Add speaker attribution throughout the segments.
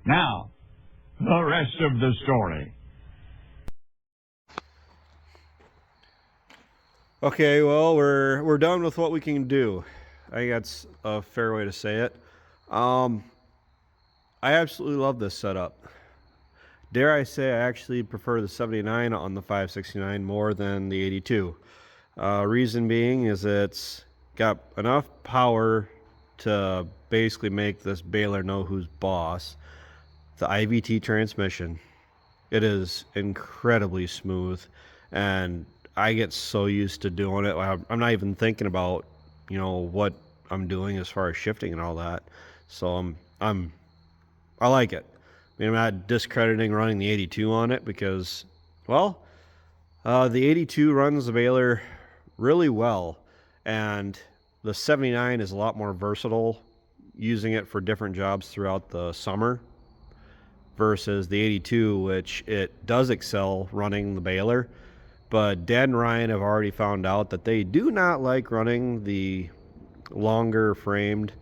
Speaker 1: Now, the rest of the story.
Speaker 2: Okay, well, we're done with what we can do. I think that's a fair way to say it. I absolutely love this setup. Dare I say I actually prefer the 79 on the 569 more than the 82. Reason being is it's got enough power to basically make this baler know who's boss. The IVT transmission, it is incredibly smooth, and I get so used to doing it. I'm not even thinking about, what I'm doing as far as shifting and all that. So I like it. I mean, I'm not discrediting running the 82 on it because, well, the 82 runs the baler really well, and the 79 is a lot more versatile, using it for different jobs throughout the summer versus the 82, which it does excel running the baler. But Dad and Ryan have already found out that they do not like running the longer framed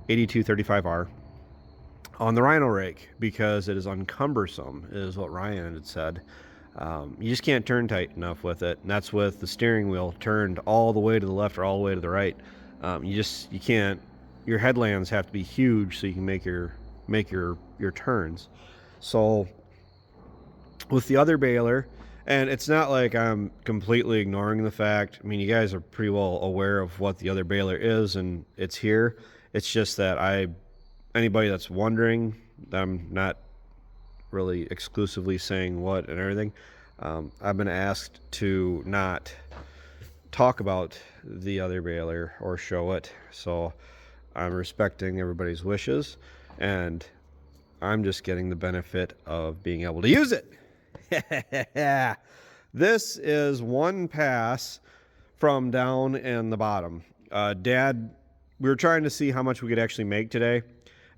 Speaker 2: 8235R on the Rhino rake because it is uncumbersome, is what Ryan had said. You just can't turn tight enough with it, and that's with the steering wheel turned all the way to the left or all the way to the right. You can't. Your headlands have to be huge so you can make your turns. So with the other baler, and it's not like I'm completely ignoring the fact. I mean, you guys are pretty well aware of what the other baler is, and it's here. It's just that anybody that's wondering, I'm not really exclusively saying what and everything. I've been asked to not talk about the other baler or show it, so I'm respecting everybody's wishes, and I'm just getting the benefit of being able to use it. This is one pass from down in the bottom. Dad, we were trying to see how much we could actually make today,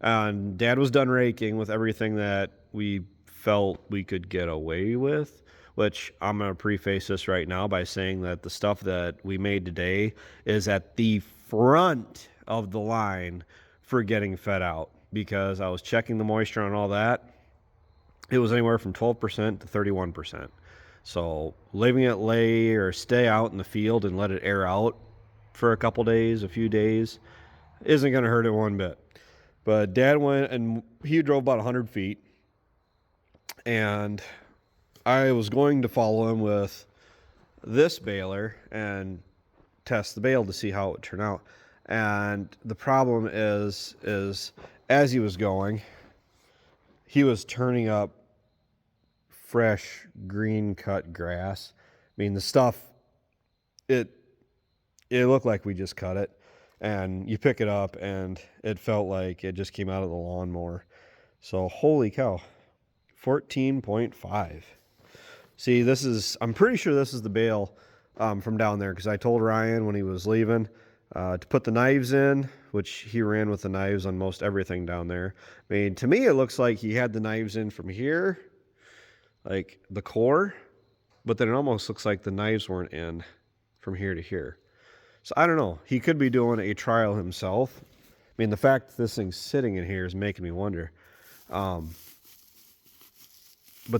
Speaker 2: and Dad was done raking with everything that we felt we could get away with, which I'm going to preface this right now by saying that the stuff that we made today is at the front of the line for getting fed out, because I was checking the moisture and all that. It was anywhere from 12% to 31%. So leaving it lay or stay out in the field and let it air out for a few days, isn't going to hurt it one bit. But Dad went and he drove about 100 feet, and I was going to follow him with this baler and test the bale to see how it would turn out. And the problem is as he was going, he was turning up fresh green cut grass. I mean, the stuff, it looked like we just cut it, and you pick it up and it felt like it just came out of the lawnmower. So holy cow, 14.5. See, I'm pretty sure this is the bale from down there, because I told Ryan when he was leaving to put the knives in, which he ran with the knives on most everything down there. I mean, to me, it looks like he had the knives in from here, like the core, but then it almost looks like the knives weren't in from here to here. So I don't know. He could be doing a trial himself. I mean, the fact that this thing's sitting in here is making me wonder. But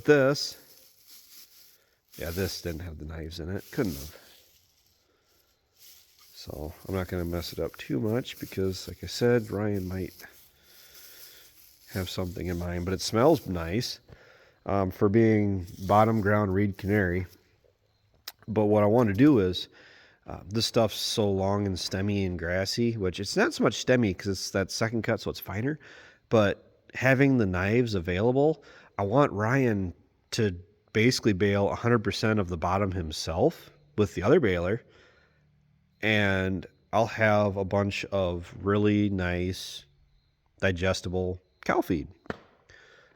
Speaker 2: this didn't have the knives in it. Couldn't have. So I'm not going to mess it up too much because, like I said, Ryan might have something in mind. But it smells nice for being bottom ground Reed Canary. But what I want to do is, this stuff's so long and stemmy and grassy, which it's not so much stemmy because it's that second cut, so it's finer. But having the knives available, I want Ryan to basically bale 100% of the bottom himself with the other baler, and I'll have a bunch of really nice digestible cow feed. I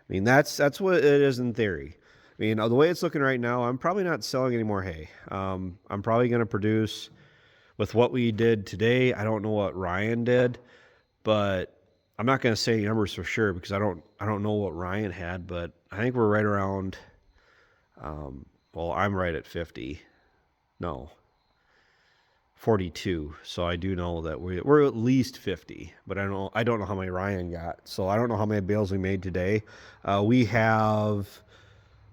Speaker 2: mean, that's what it is in theory. I mean, the way it's looking right now, I'm probably not selling any more hay. I'm probably going to produce with what we did today. I don't know what Ryan did, but I'm not going to say any numbers for sure because I don't know what Ryan had, but I think we're right around, well, I'm right at 50. No. 42. So I do know that we're at least 50, but I don't know how many Ryan got. So I don't know how many bales we made today. We have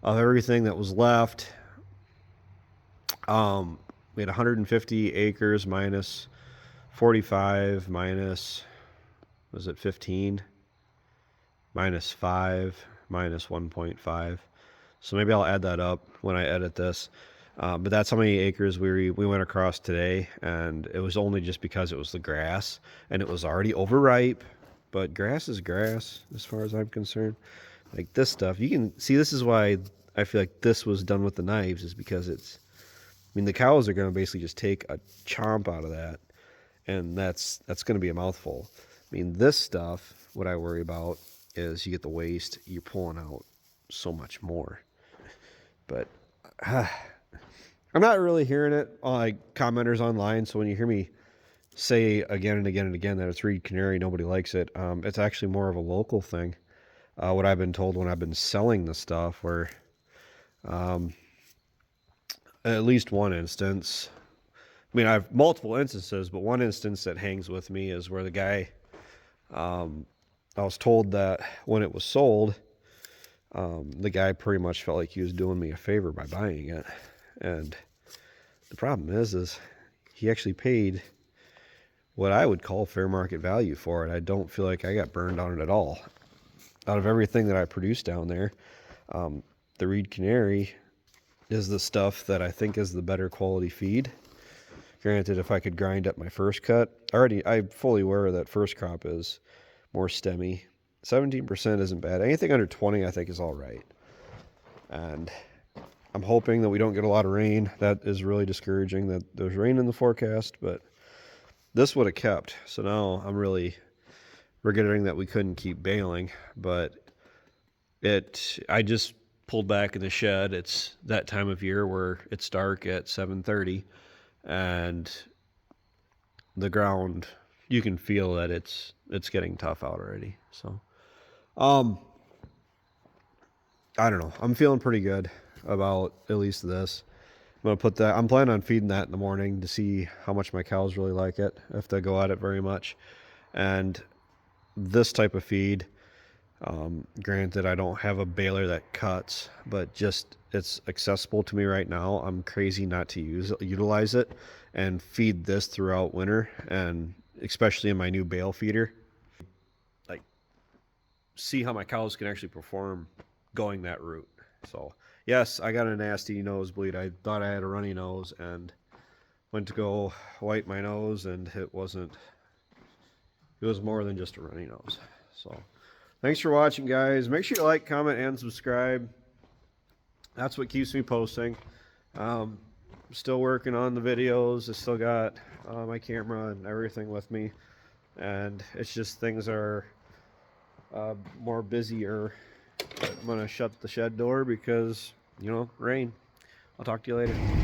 Speaker 2: of everything that was left. We had 150 acres minus 45 minus, was it 15? Minus 5 minus 1.5. So maybe I'll add that up when I edit this. But that's how many acres we went across today, and it was only just because it was the grass, and it was already overripe. But grass is grass, as far as I'm concerned. Like this stuff, you can see. This is why I feel like this was done with the knives, is because it's. I mean, the cows are going to basically just take a chomp out of that, and that's going to be a mouthful. I mean, this stuff, what I worry about is you get the waste, you're pulling out so much more. But I'm not really hearing it on like commenters online. So when you hear me say again and again and again that it's Reed Canary, nobody likes it. It's actually more of a local thing. What I've been told when I've been selling the stuff, where at least one instance, I mean, I have multiple instances, but one instance that hangs with me is where the guy, I was told that when it was sold, the guy pretty much felt like he was doing me a favor by buying it. And the problem is he actually paid what I would call fair market value for it. I don't feel like I got burned on it at all. Out of everything that I produced down there, the Reed Canary is the stuff that I think is the better quality feed. Granted, if I could grind up my first cut, I'm fully aware that first crop is more stemmy. 17% isn't bad. Anything under 20, I think, is all right. And I'm hoping that we don't get a lot of rain. That is really discouraging that there's rain in the forecast, but this would have kept. So now I'm really regretting that we couldn't keep baling, but I just pulled back in the shed. It's that time of year where it's dark at 7:30, and the ground, you can feel that it's getting tough out already. So I don't know, I'm feeling pretty good about at least this. I'm planning on feeding that in the morning to see how much my cows really like it, if they go at it very much. And this type of feed, granted, I don't have a baler that cuts, but just it's accessible to me right now. I'm crazy not to utilize it and feed this throughout winter, and especially in my new bale feeder. Like, see how my cows can actually perform going that route. So yes, I got a nasty nosebleed. I thought I had a runny nose and went to go wipe my nose, and it was more than just a runny nose. So thanks for watching, guys. Make sure you like, comment, and subscribe. That's what keeps me posting. I'm still working on the videos. I still got my camera and everything with me, and it's just things are more busier. I'm gonna shut the shed door because, rain. I'll talk to you later.